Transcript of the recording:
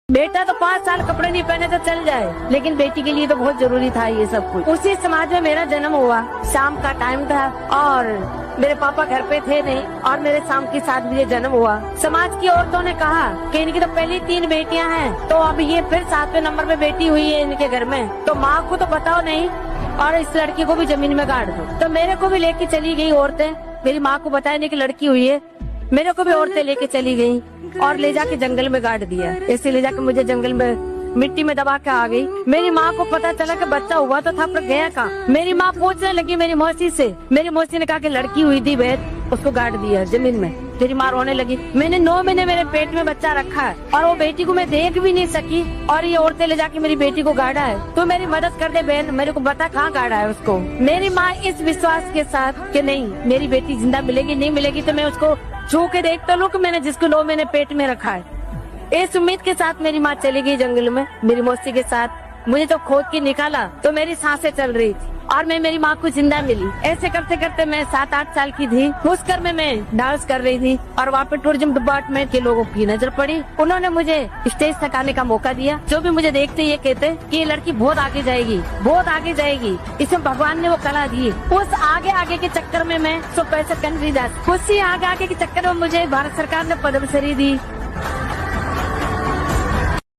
बेटा तो 5 साल कपड़े नहीं पहने तो चल जाए, लेकिन बेटी के लिए तो बहुत जरूरी था ये सब कुछ। उसी समाज में मेरा जन्म हुआ, शाम का टाइम था और मेरे पापा घर पे थे नहीं और मेरे शाम के 7 बजे जन्म हुआ। समाज की औरतों ने कहा कि इनकी तो पहली 3 बेटियां हैं, तो अब ये फिर 7वें नंबर में बेटी हुई है इनके घर में, तो माँ को तो बताओ नहीं और इस लड़की को भी जमीन में गाड़ दो। तो मेरे को भी लेके चली गई औरतें, मेरी माँ को बताया नहीं कि लड़की हुई है, मेरे को भी औरतें लेके चली गई और ले जाके जंगल में गाड़ दिया। ऐसे ले जाके मुझे जंगल में मिट्टी में दबा के आ गई। मेरी माँ को पता चला कि बच्चा हुआ तो था पर गया कहाँ। मेरी माँ पूछने लगी मेरी मौसी से, मेरी मौसी ने कहा कि लड़की हुई थी बेद, उसको गाड़ दिया जमीन में। मेरी माँ रोने लगी। मैंने 9 महीने मेरे पेट में बच्चा रखा है और वो बेटी को मैं देख भी नहीं सकी और ये औरतें ले जाके मेरी बेटी को गाड़ा है। तो मेरी मदद कर दे बहन, मेरे को बता कहाँ गाड़ा है उसको। मेरी माँ इस विश्वास के साथ कि नहीं मेरी बेटी जिंदा मिलेगी, नहीं मिलेगी तो मैं उसको छू के देख तो लूं कि मैंने जिसको 9 महीने पेट में रखा है। इस उम्मीद के साथ मेरी माँ चली गई जंगल में मेरी मौसी के साथ। मुझे तो खोद के निकाला तो मेरी सांसें चल रही थी और मैं मेरी माँ को जिंदा मिली। ऐसे करते करते मैं 7-8 साल की थी। उस घर में मैं डांस कर रही थी और वहाँ पे टूरिज्म डिपार्टमेंट के लोगों की नजर पड़ी। उन्होंने मुझे स्टेज तक आने का मौका दिया। जो भी मुझे देखते ये कहते कि ये लड़की बहुत आगे जाएगी, बहुत आगे जाएगी, इसमें भगवान ने वो कला दी। उस आगे आगे के चक्कर में मैं 100 पैसे कन नहीं जा। उसी आगे आगे के चक्कर में मुझे भारत सरकार ने पद्मश्री दी।